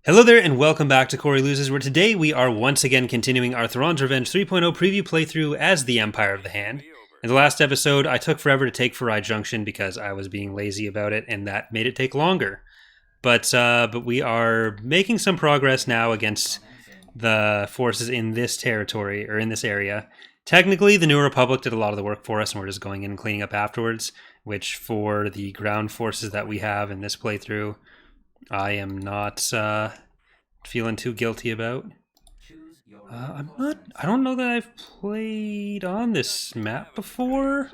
Hello there and welcome back to Corey Loses, where today we are once again continuing our Thrawn's Revenge 3.0 preview playthrough as the Empire of the Hand. In the last episode, I took forever to take Farai Junction because I was being lazy about it, and that made it take longer. But we are making some progress now against the forces in this territory, or in this area. Technically, the New Republic did a lot of the work for us, and we're just going in and cleaning up afterwards, which for the ground forces that we have in this playthrough, I am not feeling too guilty about. I don't know that I've played on this map before.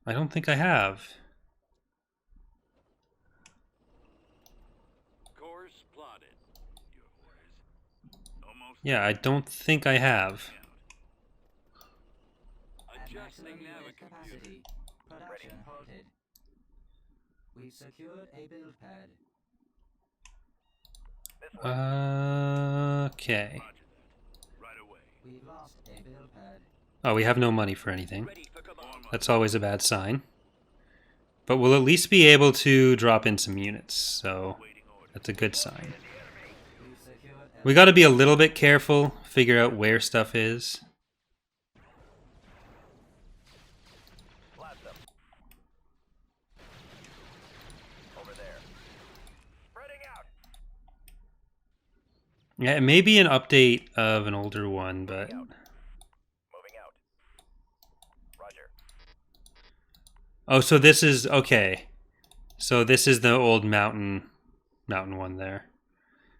I don't think I have. Yeah, I don't think I have. Production halted. We've secured a build pad. Okay. We've lost a build pad. Oh, we have no money for anything. That's always a bad sign. But we'll at least be able to drop in some units, so that's a good sign. We got to be a little bit careful, figure out where stuff is. Yeah, it may be an update of an older one, but... Oh, so this is... Okay. So this is the old mountain one there.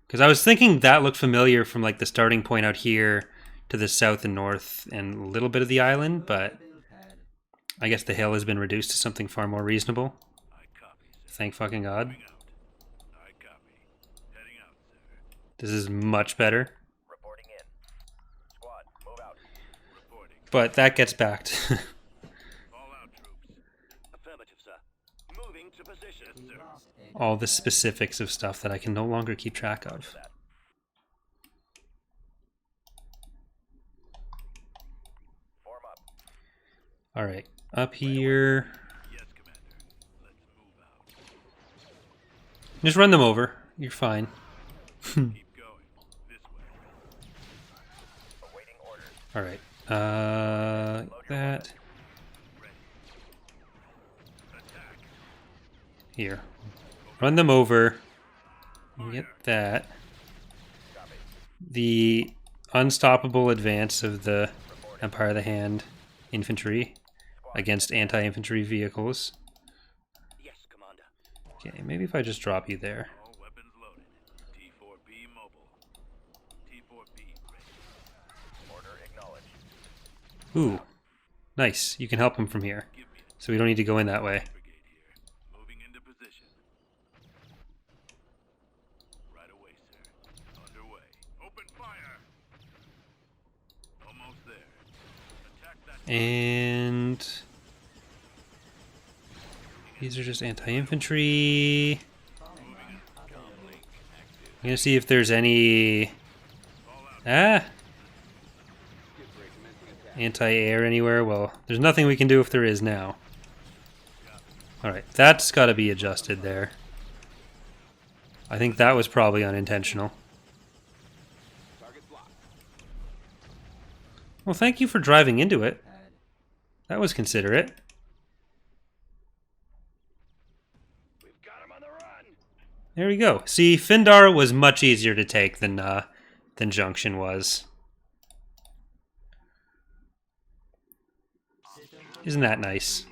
Because I was thinking that looked familiar from like the starting point out here to the south and north and a little bit of the island, but I guess the hill has been reduced to something far more reasonable. Thank fucking God. This is much better. But that gets back to all the specifics of stuff that I can no longer keep track of. Alright, up here. Just run them over. You're fine. Alright, that. Here. Run them over. Get that. The unstoppable advance of the Empire of the Hand infantry against anti-infantry vehicles. Okay, maybe if I just drop you there. Ooh, nice. You can help him from here. So we don't need to go in that way. And these are just anti-infantry. I'm gonna see if there's any anti-air anywhere. Well, there's nothing we can do if there is now. Alright, that's got to be adjusted there. I think that was probably unintentional. Well, thank you for driving into it. That was considerate. There we go. See, Findar was much easier to take than Junction was. Isn't that nice?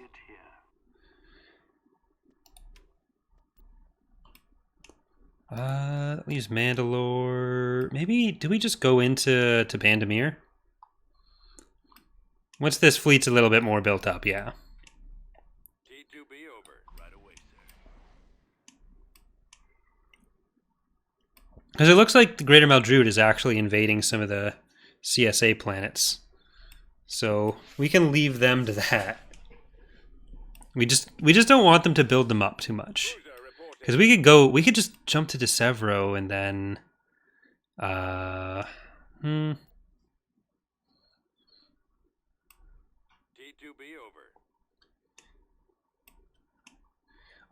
Use Mandalore. Maybe do we just go into Bandamir? Once this fleet's a little bit more built up, yeah. Because it looks like the Greater Maldrude is actually invading some of the CSA planets. So we can leave them to that. We just don't want them to build them up too much. Because we could just jump to Desevro and then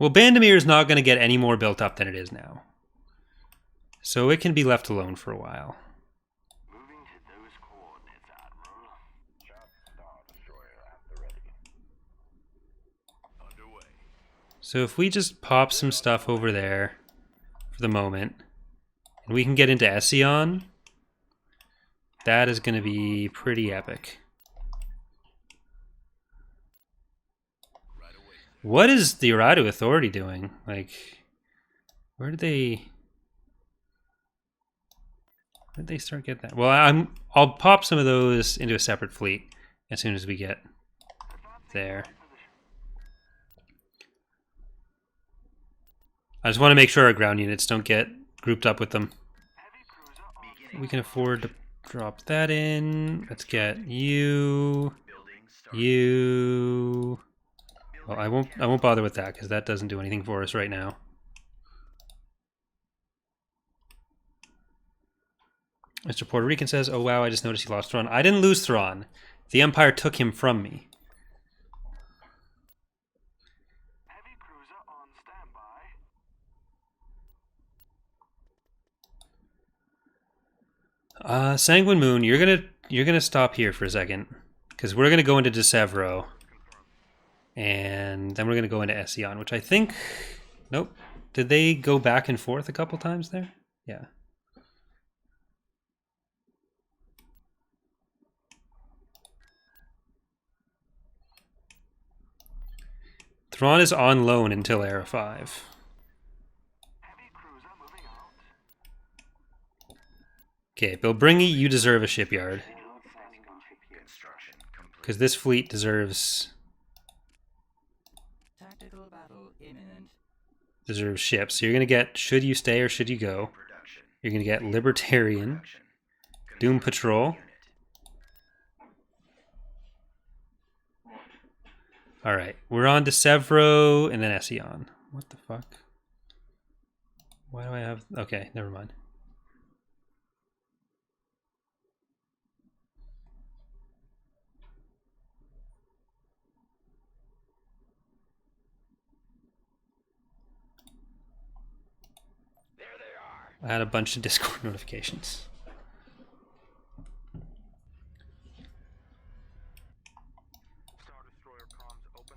Well, Bandamir is not going to get any more built up than it is now. So it can be left alone for a while. Moving to those coordinates, Admiral. Star Destroyer at the ready. Underway. So if we just pop some stuff over there for the moment, and we can get into Seon, that is going to be pretty epic. What is the Uradu Authority doing? Like, where did they start getting that? Well, I'll pop some of those into a separate fleet as soon as we get there. I just want to make sure our ground units don't get grouped up with them. We can afford to drop that in. Let's get you. Well, I won't bother with that because that doesn't do anything for us right now. Mr. Puerto Rican says, "Oh wow, I just noticed you lost Thrawn." I didn't lose Thrawn. The Empire took him from me. Heavy cruiser on standby. Sanguine Moon, you're gonna stop here for a second because we're gonna go into De Severo, and then we're gonna go into Seon, which I think, nope. Did they go back and forth a couple times there? Yeah. Thrawn is on loan until Era 5. Heavy cruiser moving out. Okay, Bilbringi, you deserve a shipyard. Because this fleet deserves Tactical battle imminent. ships. So you're going to get Should You Stay or Should You Go? You're going to get Libertarian, Doom Patrol. Alright, we're on to Severo and then Seon. What the fuck? Why do I have... Okay, never mind. There they are. I had a bunch of Discord notifications. Star Destroyer comms open.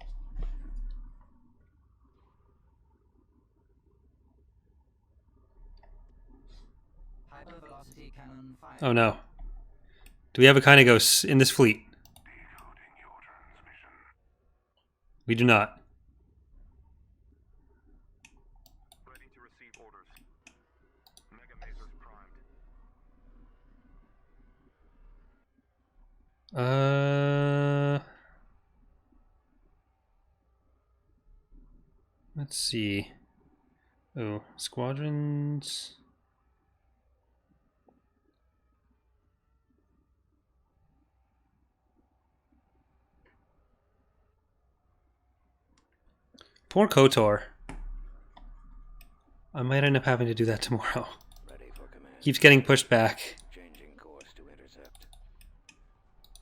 Hypervelocity cannon fire. Oh no. Do we have a Kynagos in this fleet? Decoding your transmission. We do not. Ready to receive orders. Mega Mazers primed. Let's see. Oh, squadrons. Poor KOTOR. I might end up having to do that tomorrow. Ready for command. Keeps getting pushed back. Changing course to intercept.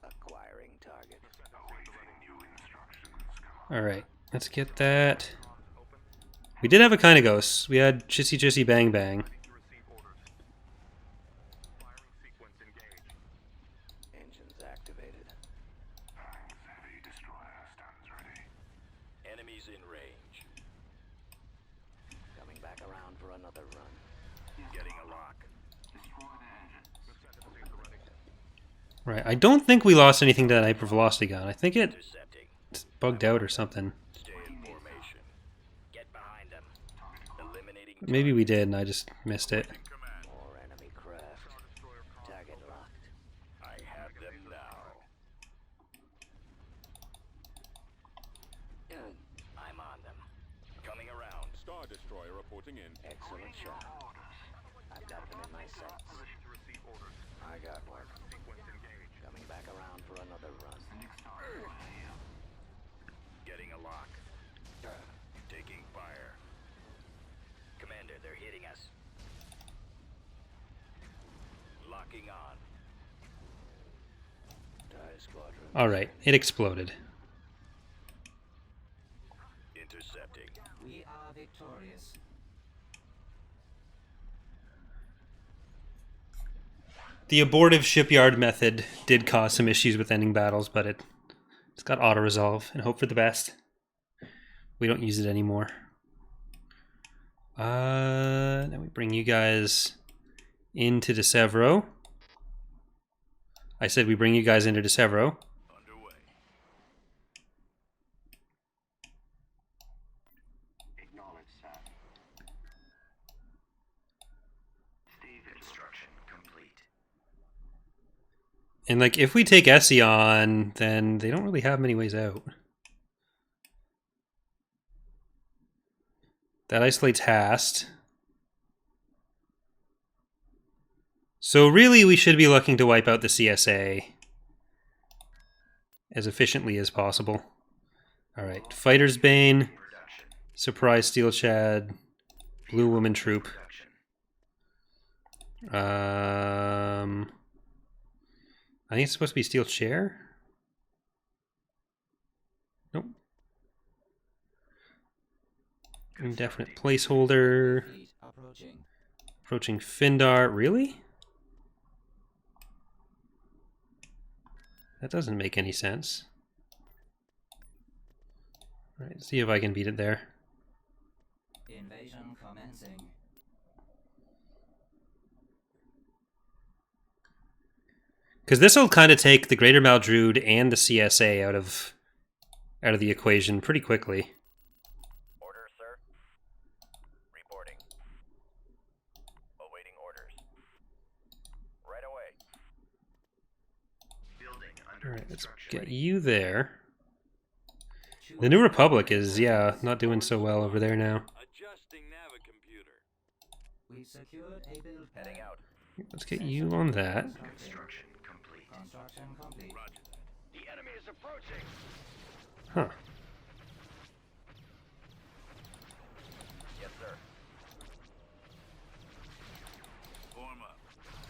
Acquiring target. Awaiting new instructions. Alright, let's get that. We did have a Kynagos. We had Chissy Chissy Bang Bang. To receive orders. Firing sequence engaged. Engines activated. Heavy destroyer stands ready. Enemies in range. Coming back around for another run. Getting a lock. Destroy the engine. Right, I don't think we lost anything to that hypervelocity gun. I think it's Intercepting. bugged out or something. Stay in formation. Get behind them. Eliminating Maybe we did and I just missed it. command. More enemy craft. Target locked. I have them now. I'm on them. Coming around. Star Destroyer reporting in. Excellent shot. I've got them in my sights. I got one. Coming back around for another run. Getting a lock. Taking fire. Commander, they're hitting us. Locking on. Die squadron. Alright, it exploded. Intercepting. We are victorious. The abortive shipyard method did cause some issues with ending battles, but it's got auto-resolve and hope for the best. We don't use it anymore. Then we bring you guys into DeSevro. I said we bring you guys into DeSevro. Underway. Acknowledge, sir. Steve, construction complete. And like, if we take Seon, then they don't really have many ways out. That isolates Hast. So really, we should be looking to wipe out the CSA as efficiently as possible. All right, Fighter's Bane, Surprise Steel Chad, Blue Woman Troop. I think it's supposed to be Steel Chair. Nope. Indefinite placeholder. Fleet approaching. Approaching Findar. Really? That doesn't make any sense. All right, see if I can beat it there. Invasion commencing. Because this will kind of take the Greater Maldrude and the CSA out of the equation pretty quickly. Order, sir. Reporting. Awaiting orders. Right away. Building under All right, let's construction. get you there. The New Republic is, yeah, not doing so well over there now. Adjusting Navicomputer. We've secured a build pad. Heading out. Let's get you on that. Construction complete. Construction complete. Roger that. The enemy is approaching. Huh. Yes, sir. Form up.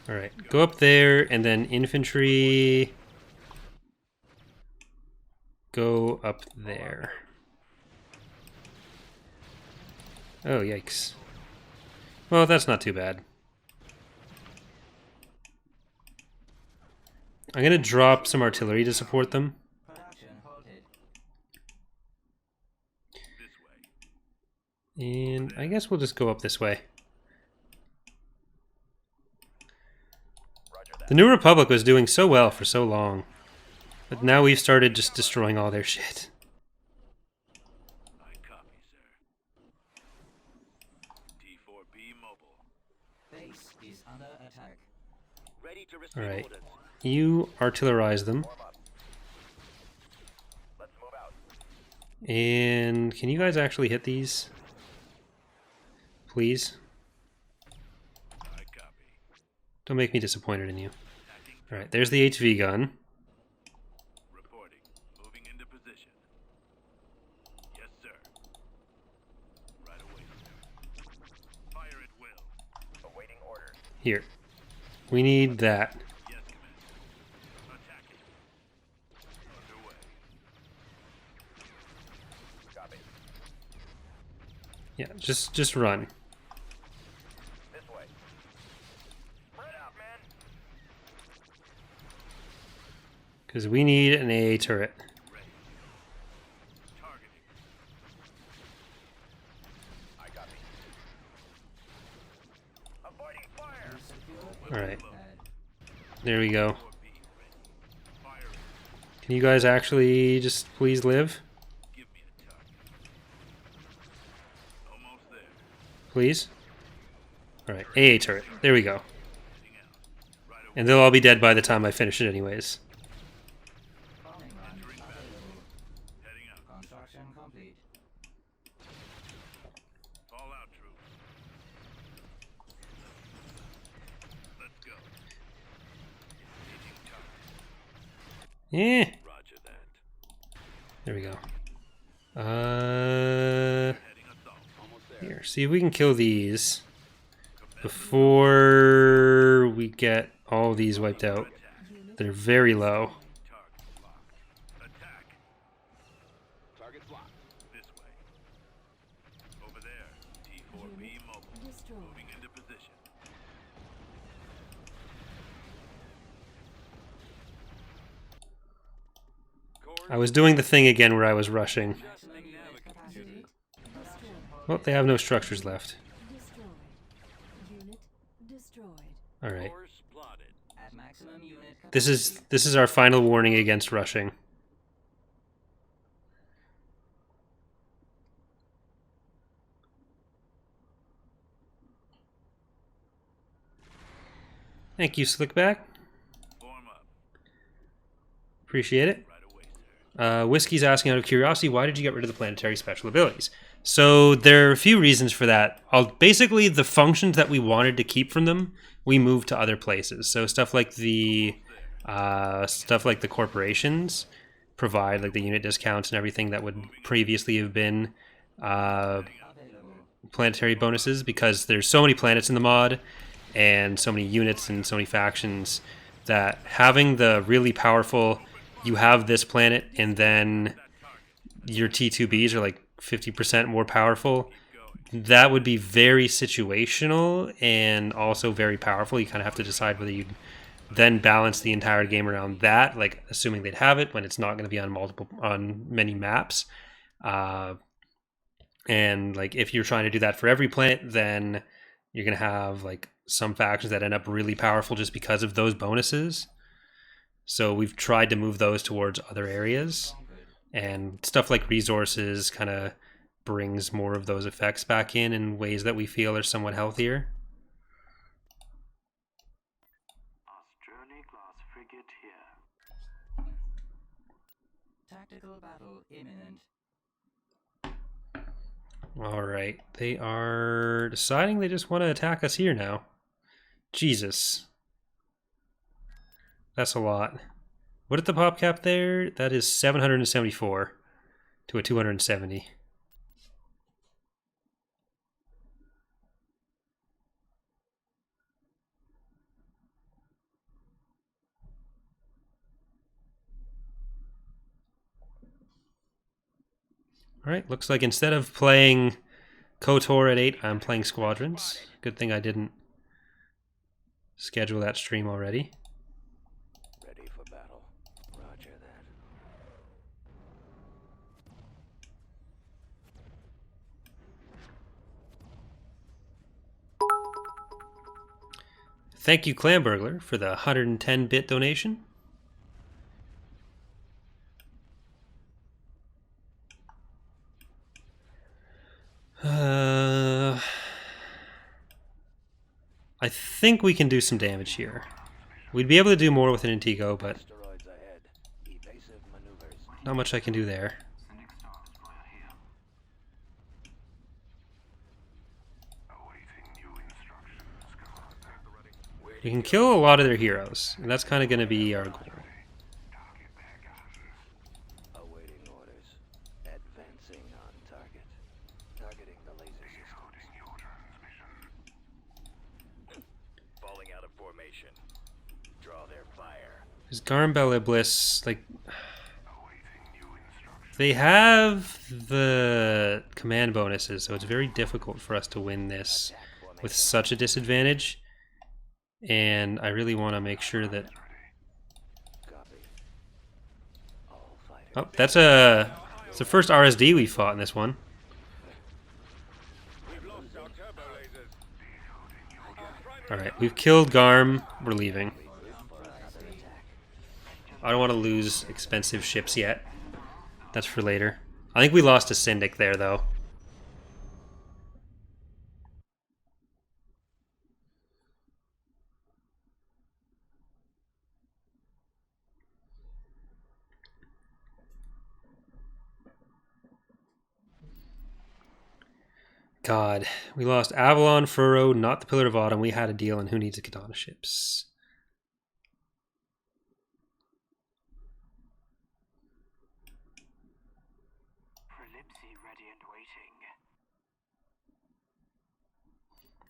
All right, go up there, and then infantry. Go up there. Oh, yikes. Well, that's not too bad. I'm going to drop some artillery to support them. Production halted. This way. And I guess we'll just go up this way. Roger that. The New Republic was doing so well for so long. But now we've started just destroying all their shit. I copy, sir. T4B mobile. Base is under attack. Ready to receive Alright. orders. You artillerize them. Form up. Let's move out. And can you guys actually hit these? Please? I copy. Don't make me disappointed in you. Attacking. Alright, there's the HV gun. Reporting. Moving into position. Yes, sir. Right away, sir. Fire at will. Awaiting orders. Here. We need that. Yes, Commander. Attacking. Underway. Copy. Yeah, just run. This way. Spread out, man. Because we need an AA turret. Ready. Targeting. I copy. Avoiding fire. We've secured a Alright. build pad. There we go. 4B ready. Firing. Can you guys actually just please live? Give me a target. Almost there. Please? Alright, AA turret. There we go. Heading out. Right away. And they'll all be dead by the time I finish it anyways. Bombing run available. Heading out. Construction complete. Fall out, troops. Let's go. Engaging target. Eh, Roger that. there we go. Heading assault. Almost there. Here, see if we can kill these before we get all these wiped out. They're very low. Target locked. Attack. Target's locked. This way. Moving into position. I was doing the thing again where I was rushing. Maximum unit capacity. Well, they have no structures left. Destroyed. Unit destroyed. All right. Course plotted. At maximum unit This is our final warning against rushing. Thank you, Slickback. Form up. Appreciate it. Right away, sir. Whiskey's asking out of curiosity, why did you get rid of the planetary special abilities? So there are a few reasons for that. Basically, the functions that we wanted to keep from them, we moved to other places. So stuff like the corporations provide like the unit discounts and everything that would previously have been planetary bonuses, because there's so many planets in the mod and so many units and so many factions that having the really powerful, you have this planet and then your T2Bs are like 50% more powerful, that would be very situational and also very powerful. You kind of have to decide whether you then balance the entire game around that, like assuming they'd have it when it's not going to be on many maps. And like if you're trying to do that for every planet, then you're going to have like some factions that end up really powerful just because of those bonuses. So we've tried to move those towards other areas, and stuff like resources kind of brings more of those effects back in ways that we feel are somewhat healthier. Journey class frigate here. tactical battle imminent. All right, they are deciding they just want to attack us here now. Jesus. That's a lot. What at the pop cap there? That is 774 to a 270. All right, looks like instead of playing KOTOR at 8, I'm playing Squadrons. Good thing I didn't schedule that stream already. Ready for battle. Roger that. Thank you, Clam Burglar, for the 110-bit donation. I think we can do some damage here. We'd be able to do more with an Intigo, but Asteroids ahead. Evasive maneuvers. not much I can do there. Sending Star Destroyer here. Awaiting new instructions, Commander. We can kill a lot of their heroes, and that's kind of going to be our goal. Target their guns. Awaiting orders. Advancing on target. Targeting the laser systems. Your transmission. Falling out of formation. Draw their fire. Is Garmbel Iblis, like, Awaiting new instructions. they have the command bonuses, so it's very difficult for us to win this with such a disadvantage. And I really want to make sure that... Copy. All fighters. Oh, it's the first RSD we fought in this one. We've lost our turbo lasers. Alright, we've killed Garm. We're leaving. I don't want to lose expensive ships yet. That's for later. I think we lost a Syndic there, though. God, we lost Avalon, Furrow, not the Pillar of Autumn. We had a deal on who needs a Katana ships. Prelipsy ready and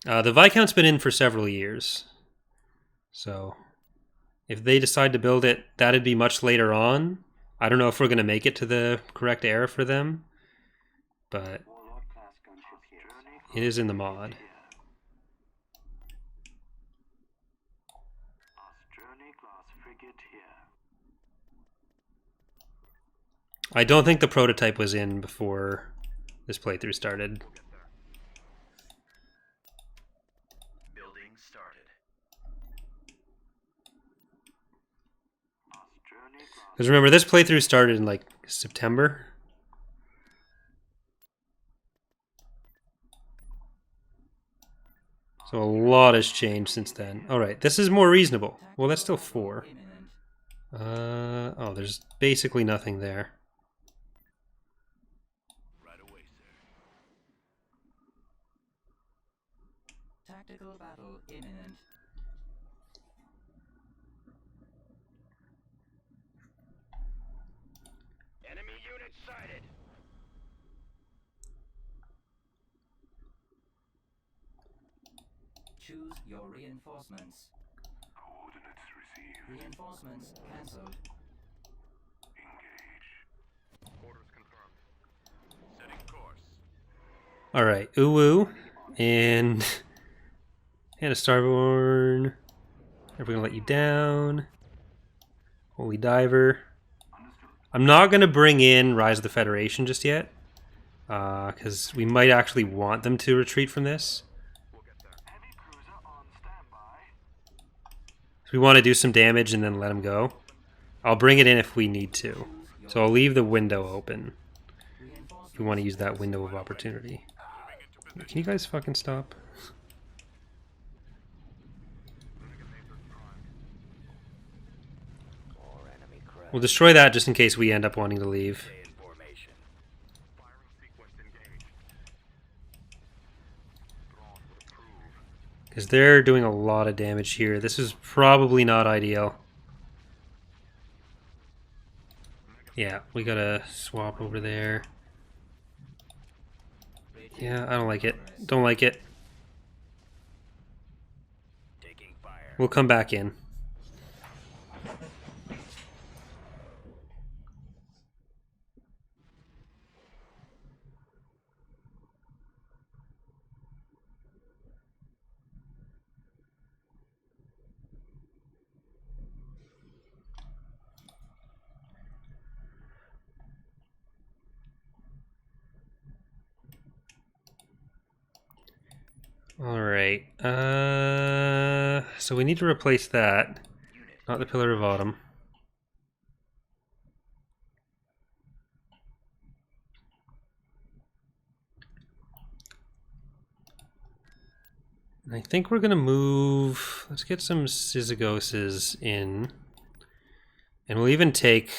waiting. The Viscount's been in for several years. So, if they decide to build it, that'd be much later on. I don't know if we're going to make it to the correct era for them. But Warlord class gunship here. it is in the mod. I don't think the prototype was in before this playthrough started. Building started. Because remember, this playthrough started in like September. So a lot has changed since then. Alright, this is more reasonable. Well, that's still 4. Oh, there's basically nothing there. Right away, sir. Tactical battle imminent. Enemy unit sighted. Choose your reinforcements. Coordinates received. Reinforcements cancelled. Orders confirmed. Setting course. Alright, Uwu and Hannah Starborn. Never gonna let you down. Holy Diver. I'm not gonna bring in Rise of the Federation just yet. Because we might actually want them to retreat from this. We'll get there. Heavy cruiser on standby. So we want to do some damage and then let them go. I'll bring it in if we need to. So I'll leave the window open. If we want to use that window of opportunity. Can you guys fucking stop? More enemy craft. We'll destroy that just in case we end up wanting to leave. Stay in formation. Firing sequence engaged. Thrawn would approve. Because they're doing a lot of damage here. This is probably not ideal. Yeah, we gotta swap over there. Yeah, I don't like it. Don't like it. Taking fire. We'll come back in. Alright, so we need to replace that, not the Pillar of Autumn. And I think we're gonna move, let's get some Syzygoses in, and we'll even take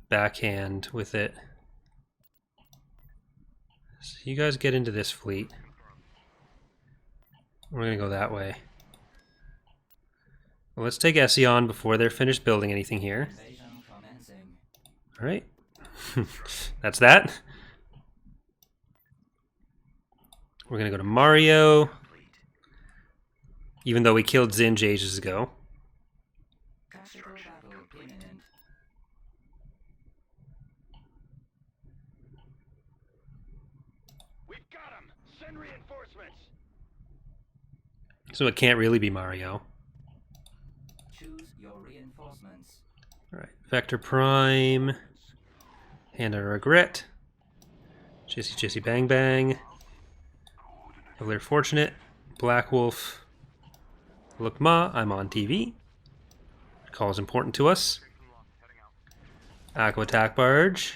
Backhand with it. So you guys get into this fleet. We're gonna go that way. Well, let's take Seon before they're finished building anything here. Invasion commencing. Alright. That's that. We're gonna go to Mario. Even though we killed Zinj ages ago. Tactical battle imminent. We've got him. Send reinforcements. So it can't really be Mario. Choose your reinforcements. Alright. Vector Prime. Hand of Regret. Jissy Jissy Bang Bang. Cavalier Fortunate. Black Wolf. Look Ma, I'm on TV. Call is important to us. Aqua Attack Barge.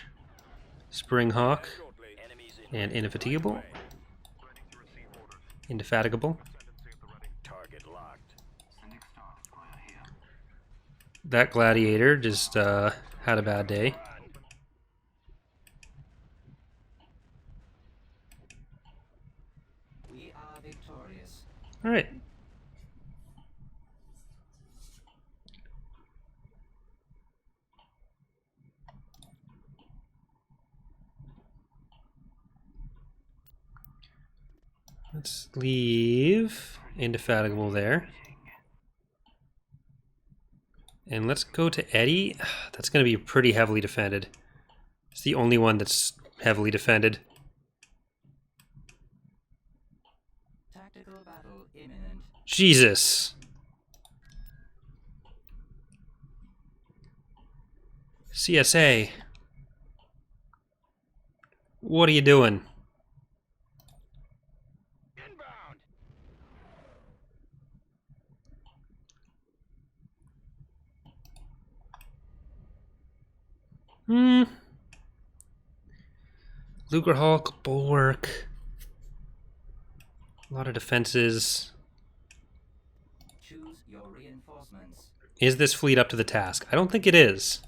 Spring Hawk. Enemies in And Indefatigable. way. Indefatigable. Target locked. That gladiator just had a bad day. We are victorious. Alright. Let's leave Indefatigable there. And let's go to Eddi. That's going to be pretty heavily defended. It's the only one that's heavily defended. Tactical battle imminent. Jesus. CSA. What are you doing? Inbound. Lucrehulk, Bulwark. A lot of defenses. Choose your reinforcements. Is this fleet up to the task? I don't think it is.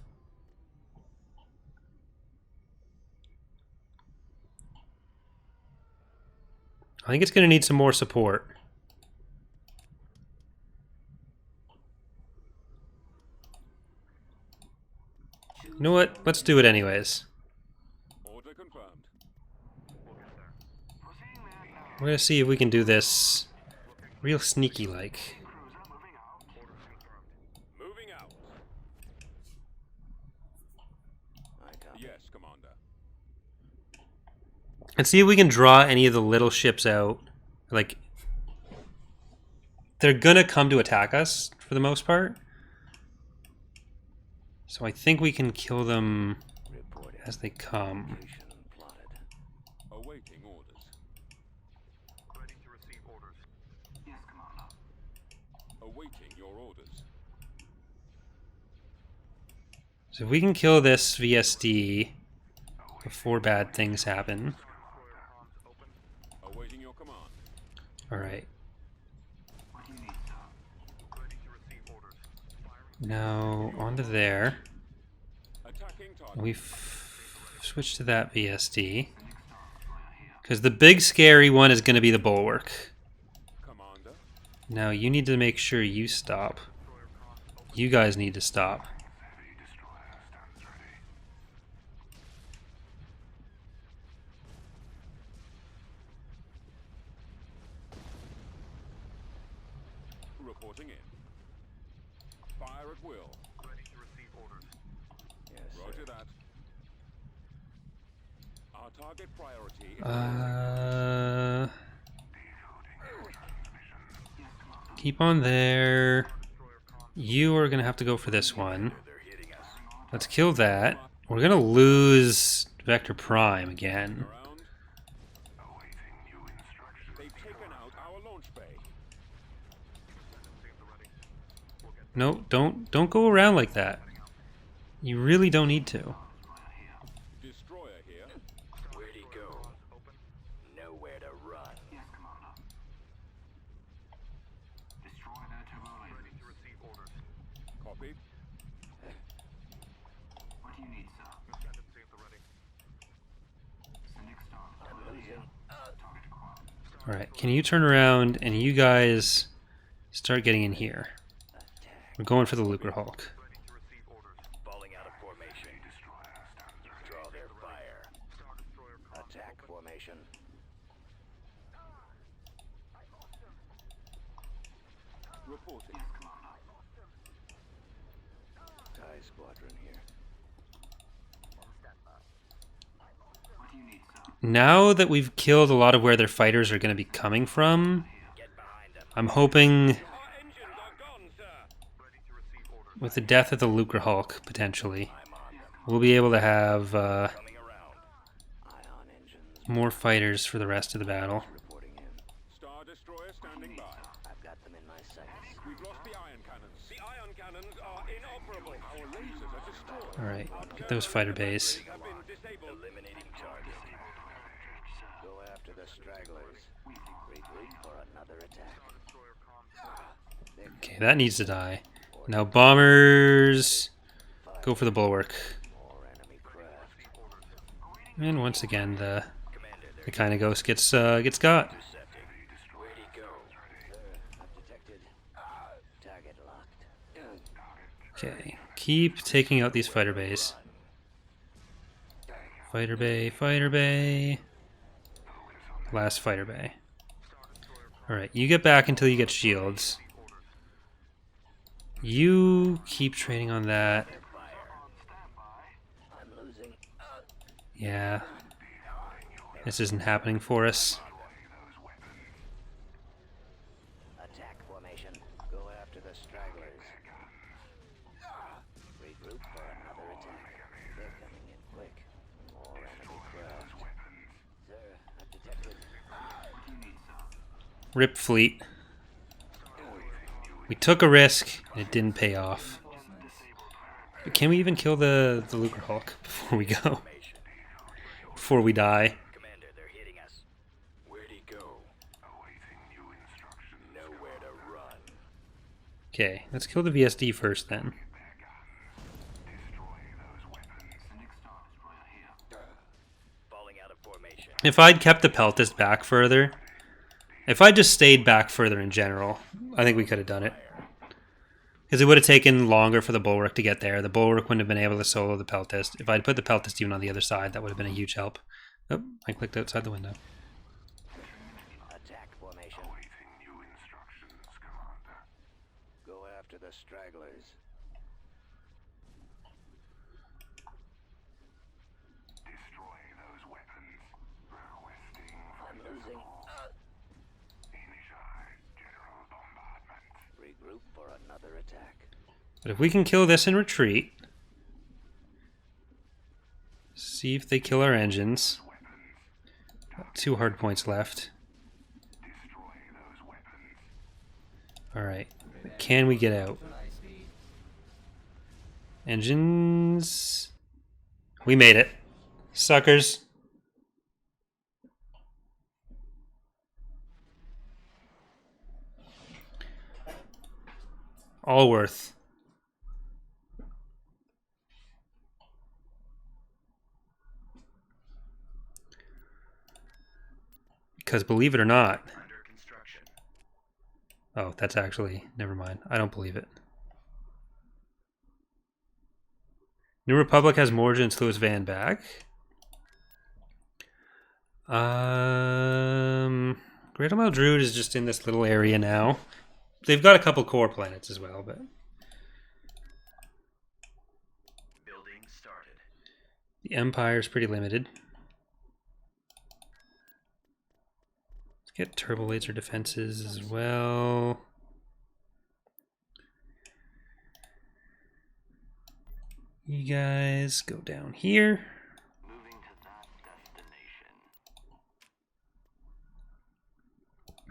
I think it's going to need some more support. Choose You know what? Let's do it anyways. Order confirmed. We're going to see if we can do this real sneaky-like. Moving out. I copy. Yes, Commander. And see if we can draw any of the little ships out. Like, they're going to come to attack us for the most part. So I think we can kill them Reporting. as they come. Location plotted. Awaiting orders. Ready to receive orders. Yes, Commander. Awaiting your orders. So if we can kill this VSD before bad things happen. Awaiting your command. Alright. What do you need, sir? Ready to receive orders. Firing. Now, onto there. Attacking target. We've switched to that VSD. Because the big scary one is going to be the Bulwark. Commander. Now, you need to make sure you stop. You guys need to stop. Reporting in. Fire at will. Ready to receive orders. Yes, Roger sir. that. Our target priority is Keep on there. You are going to have to go for this one. they're hitting us. Let's kill that. We're going to lose Vector Prime again. Around. They've taken out our launch bay. No, don't go around like that. You really don't need to. Destroyer here. Where'd he go? Nowhere to run. Yes, Commander. Destroy their terminal. Ready to receive orders. Copied. What do you need, sir? Ascendancy at the ready. Sending star. Target acquired. Alright, can you turn around and you guys start getting in here? We're going for the Lucrehulk. Ready to receive orders. Falling out of formation. Draw their fire. Star Destroyer Attack formation. Reporting. Yes, Commander. TIE squadron here. What do you need, sir? Now that we've killed a lot of where their fighters are going to be coming from, Get behind them. I'm hoping Our engines are gone, sir. Ready to receive orders. with the death of the Lucrehulk, potentially, I'm on them. we'll be able to have Coming around. Ion engines more fighters for the rest of the battle. reporting in. Star Destroyer standing by. I've got them in my sights. We've lost the ion cannons. The ion cannons are inoperable. Our lasers are destroyed. Alright, get those fighter bays. Have been disabled. Eliminating target. Go after the stragglers. Regroup for another attack. Okay, that needs to die. Now bombers, go for the Bulwark. More enemy craft. And once again, the kind of ghost gets got. Intercepting. Where'd he go? I've detected. Target locked. Okay, keep taking out these fighter bays. Fighter bay, fighter bay. Last fighter bay. Alright, you get back until you get shields. You keep trading on that. I'm losing. Yeah. This isn't happening for us. Attack formation. Go after the stragglers. Regroup for another attack. Rip fleet. We took a risk and it didn't pay off. But can we even kill the Lucre Hulk before we go? Before we die? Commander, they're hitting us. Where'd he go? Awaiting new instructions. Nowhere to run. Okay, let's kill the VSD first then. Falling out of formation. If I'd kept the Peltist back further, if I just stayed back further in general, I think we could have done it. Because it would have taken longer for the Bulwark to get there. The Bulwark wouldn't have been able to solo the Peltist. If I'd put the Peltist even on the other side, that would have been a huge help. Oh, I clicked outside the window. Attack formation. Awaiting new instructions, Commander. Go after the stragglers. Destroy those weapons. Requesting I'm losing. Initialize general bombardment. Regroup for another attack. But if we can kill this and retreat, see if they kill our engines. Got 2 hard points left. Alright. Can we get out? Engines. We made it. Suckers. All worth. Because believe it or not. Oh, that's actually, never mind. I don't believe it. New Republic has Morgan and Louis Van back. Great Mile Druid is just in this little area now. They've got a couple core planets as well, but Building started. the Empire is pretty limited. Let's get turbo laser defenses as well. You guys go down here. Moving to that destination.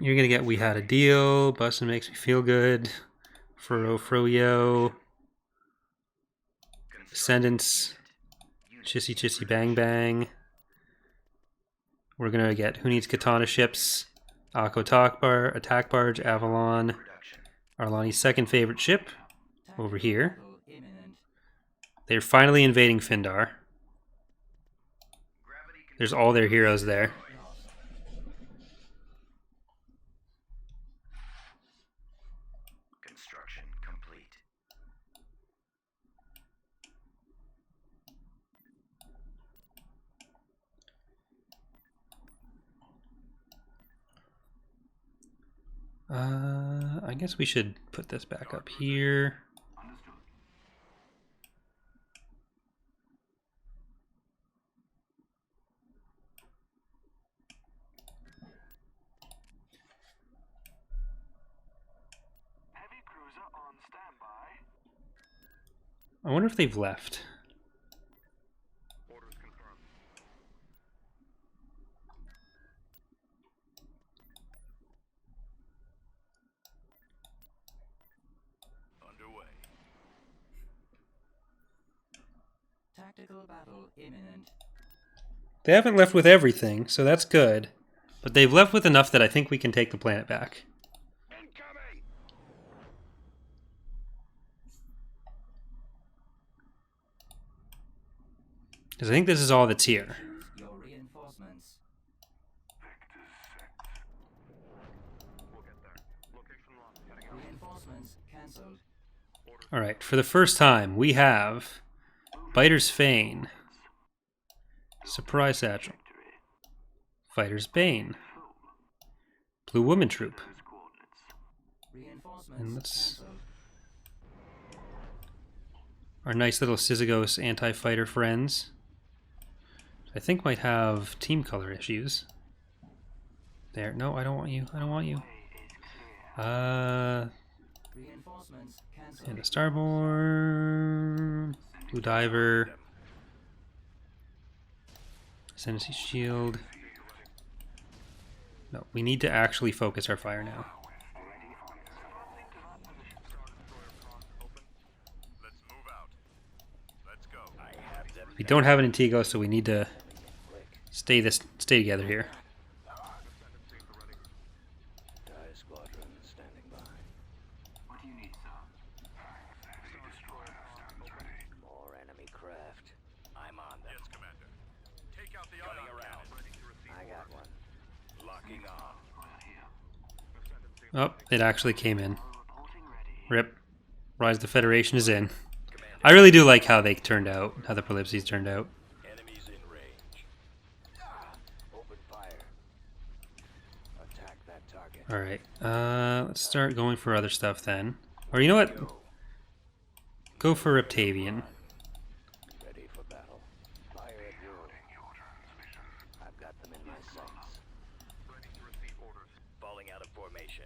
You're gonna get We Had a Deal, Bustin' Makes Me Feel Good, Furrow Froyo, Descendants, Chissy Chissy Bang Bang. We're gonna get Who Needs Katana Ships, Akko Attack Barge, Avalon, Arlani's second favorite ship, over here. They're finally invading Findar. There's all their heroes there. Construction complete. I guess we should put this back up here. Heavy cruiser on standby. I wonder if they've left. Orders confirmed. Underway. Tactical battle imminent. They haven't left with everything, so that's good. But they've left with enough that I think we can take the planet back. Incoming. Because I think this is all that's here. Choose your reinforcements. We'll get there. Location locked. Heading out. Reinforcements cancelled. Alright, for the first time, we have Biter's Fane, Surprise Satchel, Fighter's Bane, Blue Woman Troop, Reinforcements and let's cancelled. our nice little Syzygos anti-fighter friends. I think might have team color issues. There, no, I don't want you. I don't want you. Reinforcements cancelled. And a Starborn, Blue Diver, Ascendancy Shield. No, we need to actually focus our fire now. Let's move out. Let's go. I have them. We don't have an Antigo, so we need to stay together here. TIE squadron standing by. What do you need, sir? More enemy craft. I'm on them. Yes, Commander. Take out the ion around. I got one. Locking on. Oh, it actually came in. Rip. Rise of the Federation is in. I really do like how they turned out, how the Polypses turned out. Enemies in range. Open fire. Attack that target. Alright, let's start going for other stuff then. Or you know what? Go for Reptavian. Ready for battle. Fire at will. I've got them in my sights. Falling out of formation.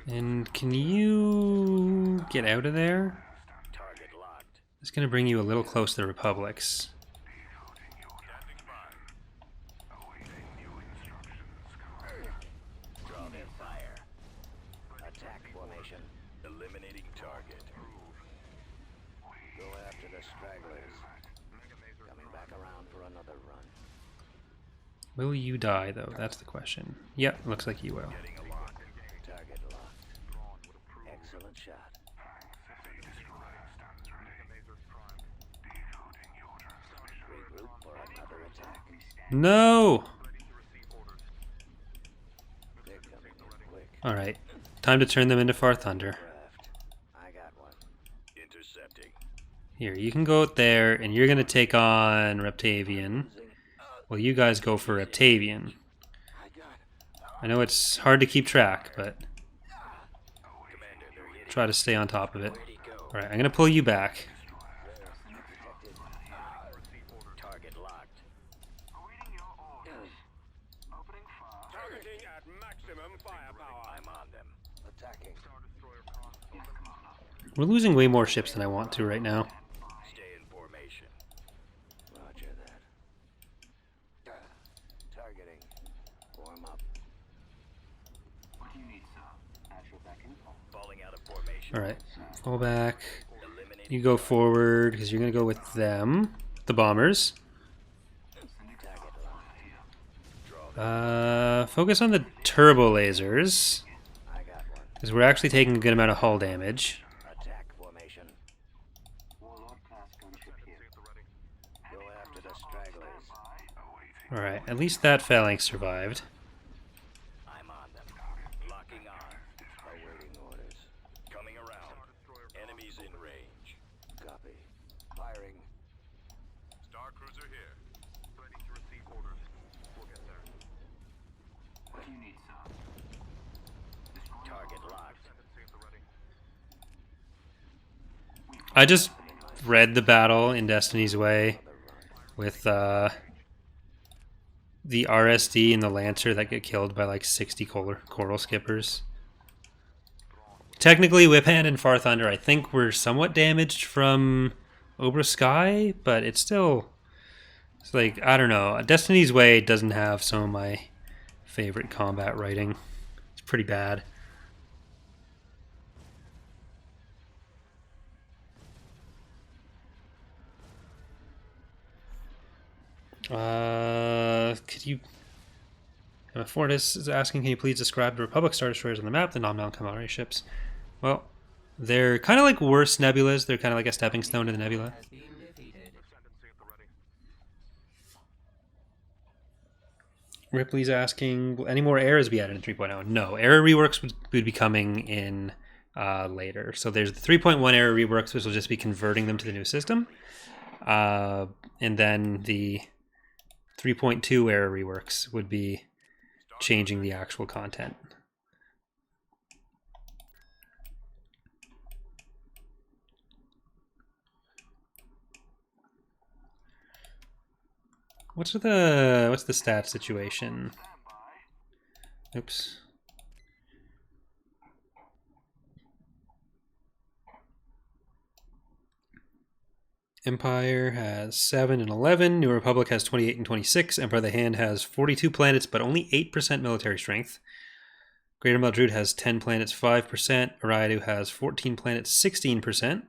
And can you get out of there? Target locked. It's going to bring you a little close to the Republics. Standing by. Draw their fire. Attack formation. Eliminating target. Go after the stragglers. Coming back around for another run. Will you die, though? That's the question. Yep, looks like you will. Getting a lock. Target locked. Excellent shot. Regroup for another attack. No! They're coming in quick. Alright, time to turn them into Far Thunder. Craft. I got one. Intercepting. Here, you can go out there, and you're going to take on Reptavian. Well, you guys go for Reptavian. I got. I know it's hard to keep track, but Commander, they're hitting. try to stay on top of it. Where'd he go? Alright, I'm going to pull you back. Detected. Target locked. Awaiting your orders. Opening fire. Targeting at maximum firepower. I'm on them. Attacking. Yes, Commander. We're losing way more ships than I want to right now. Stay in formation. Roger that. Targeting. Warm up. What do you need, sir? Add your back info. Falling out of formation. Alright, fall back. Eliminating. You go forward, because you're going to go with them. The bombers. Target locked. Focus on the turbo lasers, I got one. because we're actually taking a good amount of hull damage. Attack formation. Warlord class gunship here. Go after the stragglers. Alright, at least that phalanx survived. I'm on them. Locking on. Awaiting orders. Coming around. Enemies in range. Copy. Firing. Star cruiser here. Ready to receive orders. We'll get there. What do you need, sir? Target locked. I just read the battle in Destiny's Way with the RSD and the Lancer that get killed by like 60 coral skippers. Technically, Whiphand and Far Thunder, I think, were somewhat damaged from Obra Sky, but it's still, it's like, I don't know. Destiny's Way doesn't have some of my favorite combat writing. It's pretty bad. Could you... Fortis is asking, can you please describe the Republic Star Destroyers on the map, the non-Mount Cavalry ships? Well, they're kind of like worse nebulas. They're kind of like a stepping stone to the nebula. Has been defeated. Ripley's asking, will any more errors be added in 3.0? No, error reworks would be coming in later. So there's the 3.1 error reworks, which will just be converting them to the new system. And then the 3.2 error reworks would be changing the actual content. What's the stat situation? Oops. Empire has 7 and 11. New Republic has 28 and 26. Empire of the Hand has 42 planets, but only 8% military strength. Greater Maldrud has 10 planets, 5%. Ariadu has 14 planets, 16%.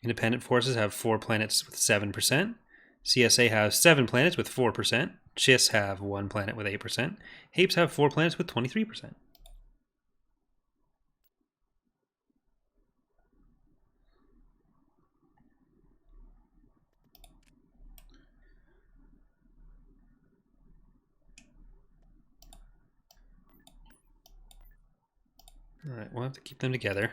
Independent forces have 4 planets with 7%. CSA has 7 planets with 4%. Chiss have 1 planet with 8%. Hapes have 4 planets with 23%. Alright, we'll have to keep them together.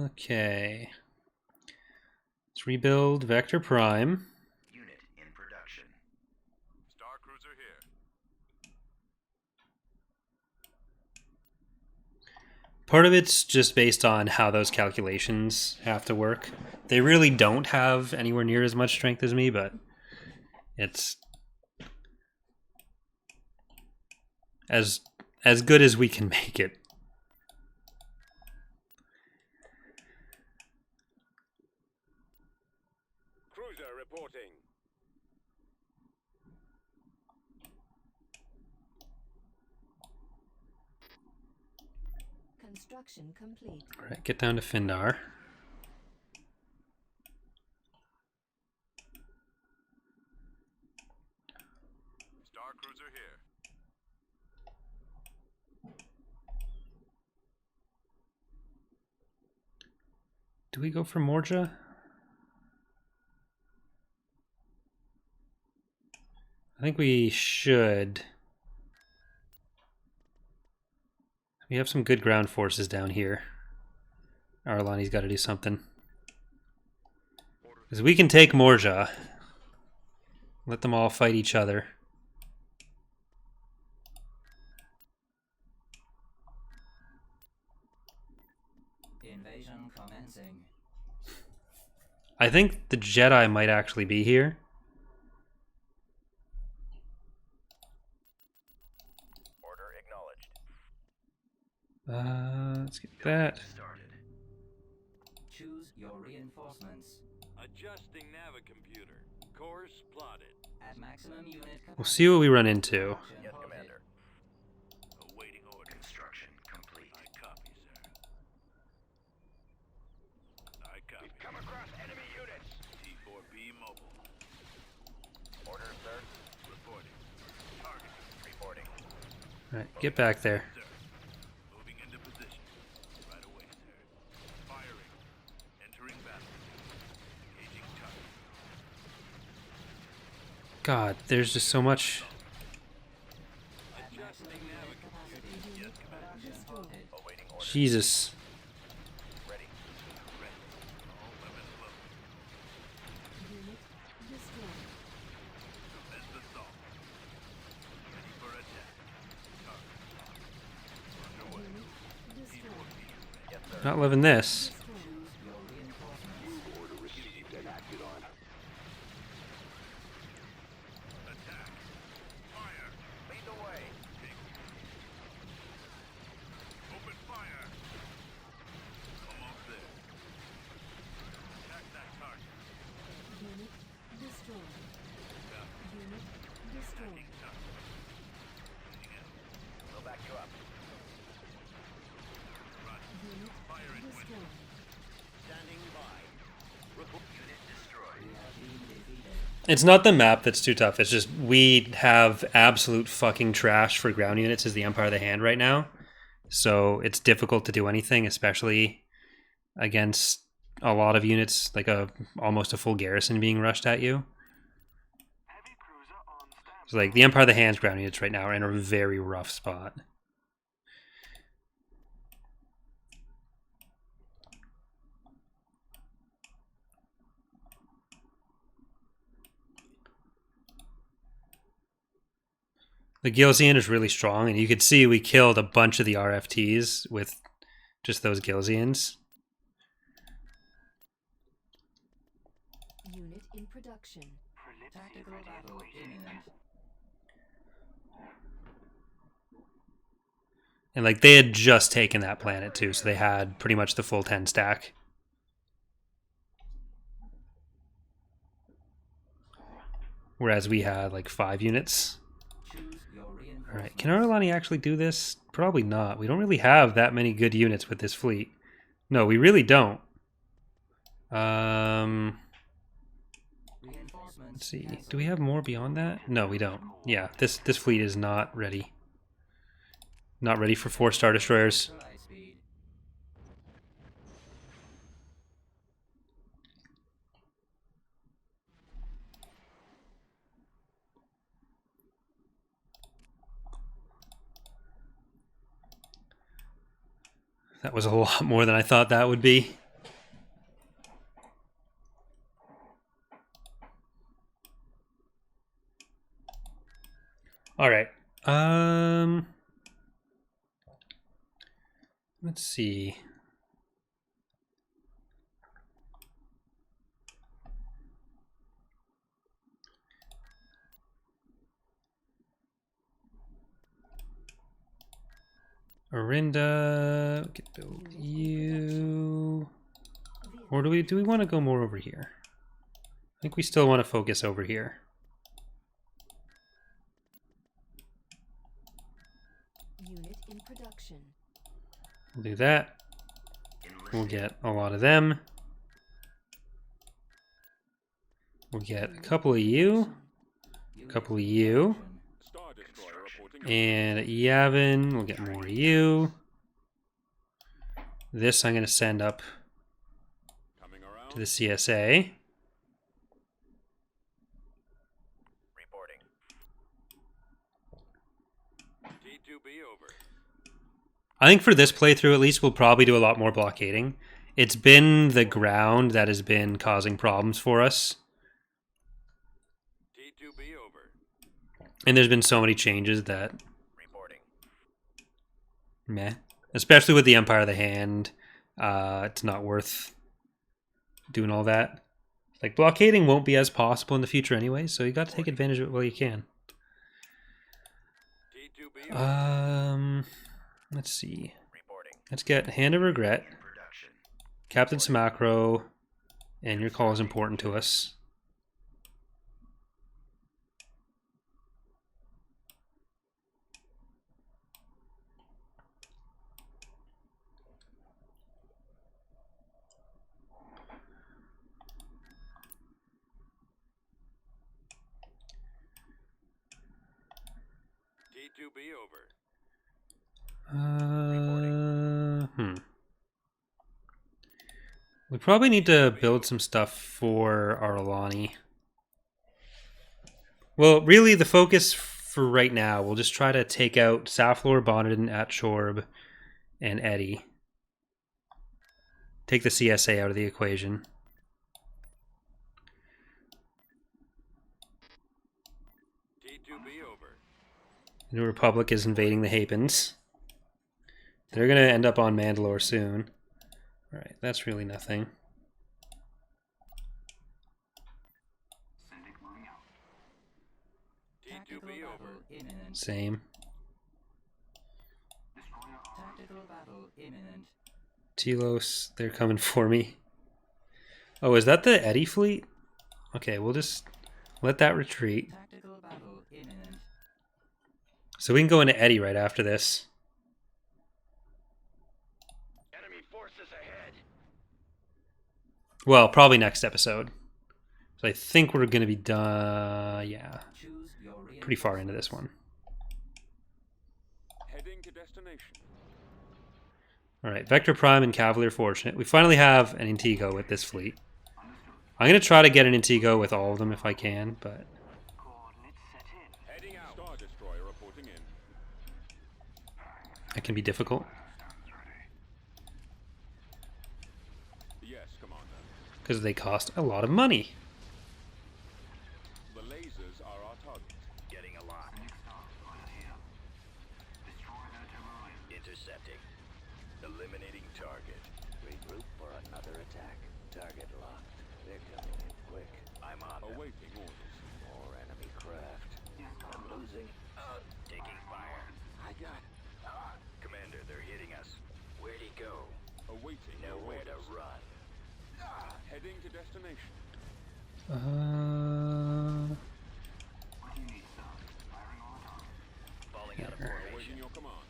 Okay. Let's rebuild Vector Prime. Unit in production. Star Cruiser here. Part of it's just based on how those calculations have to work. They really don't have anywhere near as much strength as me, but it's as good as we can make it. Cruiser reporting. Construction complete. All right, get down to Findar. Star Cruiser here. Do we go for Morja? I think we should. We have some good ground forces down here. Arlani's got to do something. Because we can take Morja. Let them all fight each other. Invasion commencing. I think the Jedi might actually be here. Order acknowledged. Let's get that. Started. Choose your reinforcements. Adjusting Navicomputer. Course plotted. At maximum unit capacity. We'll see what we run into. Yes, Commander. Awaiting order. Construction complete. I copy, sir. I copy. Come across enemy units. T4B mobile. Order, sir. Reporting. Target. Reporting. All right, get back there. Sir. Moving into position. Right away, sir. Firing. Entering battle. Engaging target. God, there's just so much. Adjusting Navicomputer. Yes, Commander. Destroyed. Awaiting order. Jesus. Ready. Ready. All weapons loaded. Unit destroyed. Commence assault. Ready for attack. Target. Underway. Unit destroyed. Yes, sir. Not loving this. Destroyed. Your reinforcements. Order received and acted on. Attack. Fire. Lead the way. Open fire. Almost there. Attack that target. Unit destroyed. Unit destroyed. We'll back you up. Unit destroyed. Standing by. Unit destroyed. It's not the map that's too tough. It's just we have absolute fucking trash for ground units as the Empire of the Hand right now. So it's difficult to do anything, especially against a lot of units, like almost a full garrison being rushed at you. Heavy cruiser on standby. So like the Empire of the Hand's ground units right now are in a very rough spot. The Gilzian is really strong, and you could see we killed a bunch of the RFTs with just those Gilzians. Unit production. Tactical battle imminent. And like they had just taken that planet too, so they had pretty much the full 10 stack. Whereas we had like 5 units. Choose your reinforcements. Alright, can our Alani actually do this? Probably not. We don't really have that many good units with this fleet. No, we really don't. Reinforcements Let's see. cancelled. Do we have more beyond that? No, we don't. Yeah, this fleet is not ready. Not ready for 4 Star Destroyers. Light speed. That was a lot more than I thought that would be. All right. Let's see. Orinda, we could build you. Or do we want to go more over here? I think we still want to focus over here. Unit in production. We'll do that. We'll get a lot of them. We'll get a couple of you. A couple of you. Star Destroyer reporting. And at Yavin, we'll get more of you. This I'm going to send up Coming around. to the CSA. Reporting. T2B over. I think for this playthrough, at least, we'll probably do a lot more blockading. It's been the ground that has been causing problems for us. T2B over. And there's been so many changes that, Reporting. meh. Especially with the Empire of the Hand, it's not worth doing all that. Like, blockading won't be as possible in the future anyway, so you got to take advantage of it while you can. T2B over. Let's see. Reporting. Let's get Hand of Regret, Captain Samacro, and your call is important to us. T2B over. We probably need to build some stuff for our Alani. Well, really, the focus for right now, we'll just try to take out Saflor, Bonneton, Atshorb, and Eddi. Take the CSA out of the equation. T2B over. The New Republic is invading the Hapens. They're going to end up on Mandalore soon. Alright, that's really nothing. Tactical T2B over. battle imminent. Same. Tactical battle imminent. Telos, they're coming for me. Oh, is that the Eddi fleet? Okay, we'll just let that retreat. Tactical battle imminent. So we can go into Eddi right after this. Enemy forces ahead. Well, probably next episode. So I think we're going to be done. Yeah, Choose your pretty far into this one. Heading to destination. All right, Vector Prime and Cavalier Fortunate. We finally have an Intego with this fleet. I'm going to try to get an Intego with all of them if I can, but Heading out. Star Destroyer reporting in. it can be difficult Yes, Commander. because they cost a lot of money. The lasers are our target. Getting a lock. Intercepting. Eliminating target. Regroup for another attack. Target locked. They're coming in quick. I'm on them. Awaiting orders. More enemy craft. I'm losing. Taking fire. I got. Commander, they're hitting us. Where'd he go? Awaiting Nowhere to orders. run. Heading to destination. What do you need, sir? Firing all the time. Falling out of formation. Awaiting your command.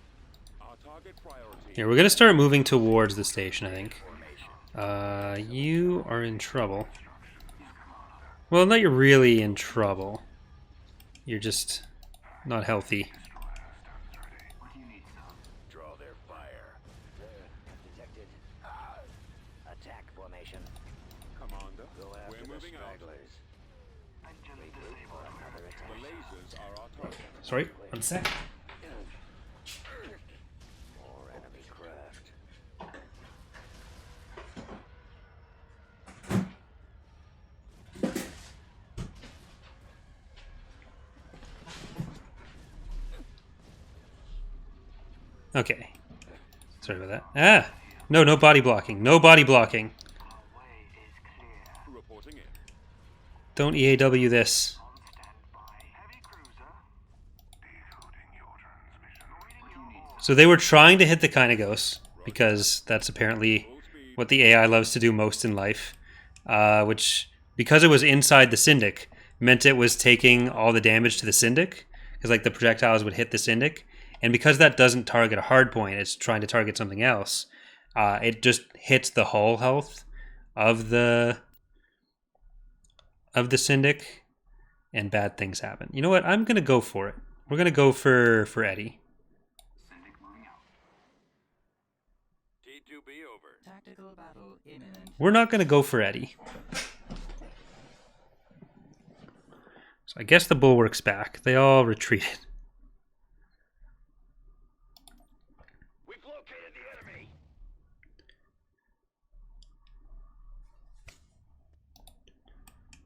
Our target priority. Here, we're gonna start moving towards the station, I think. Formation. You are in trouble. Well, not you're really in trouble. You're just not healthy. What do you need, sir? Draw their fire. There. Detected. Attack formation. Commander, Go after we're the moving out. stragglers. Engine Regroup for disabled. another The attack. lasers are our target. Sorry, 1 sec. More enemy craft. Okay. Sorry about that. Ah! No, no body blocking. No body blocking. Our way is clear. Reporting in. Don't EAW this. On standby. Heavy cruiser. Decoding your transmission. Awaiting your orders. So they were trying to hit the Kynagos, because that's apparently Full speed. what the AI loves to do most in life. Which, because it was inside the Syndic, meant it was taking all the damage to the Syndic, because like the projectiles would hit the Syndic. And because that doesn't target a hard point, it's trying to target something else. It just hits the hull health of the Syndic, and bad things happen. You know what? I'm gonna go for it. We're gonna go for Eddi. Syndic moving out. T2B over. Tactical battle imminent. We're not gonna go for Eddi. So I guess the bulwark's back. They all retreated. We've located the enemy.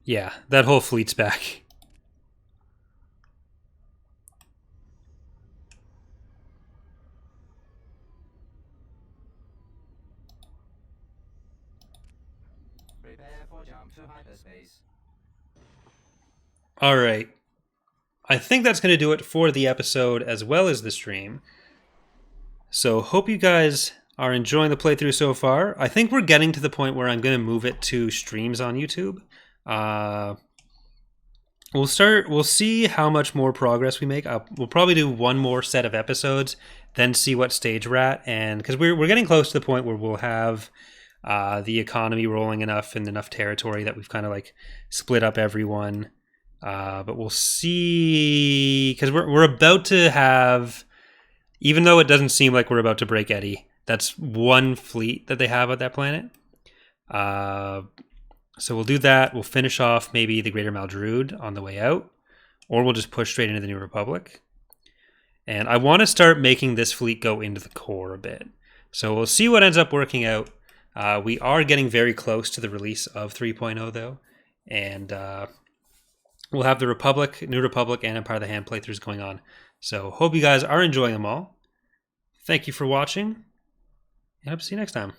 Yeah, that whole fleet's back. Prepare for jump to hyperspace. All right. I think that's going to do it for the episode as well as the stream. So hope you guys are enjoying the playthrough so far. I think we're getting to the point where I'm going to move it to streams on YouTube. We'll see how much more progress we make. We'll probably do one more set of episodes, then see what stage we're at. And because we're getting close to the point where we'll have the economy rolling enough in enough territory that we've kind of like split up everyone. But we'll see, because we're about to have, even though it doesn't seem like we're about to break Eddi, that's one fleet that they have at that planet. So we'll do that. We'll finish off maybe the Greater Maldrude on the way out, or we'll just push straight into the New Republic. And I want to start making this fleet go into the core a bit. So we'll see what ends up working out. We are getting very close to the release of 3.0 though, and we'll have the Republic, New Republic, and Empire of the Hand playthroughs going on. So hope you guys are enjoying them all. Thank you for watching, and hope to see you next time.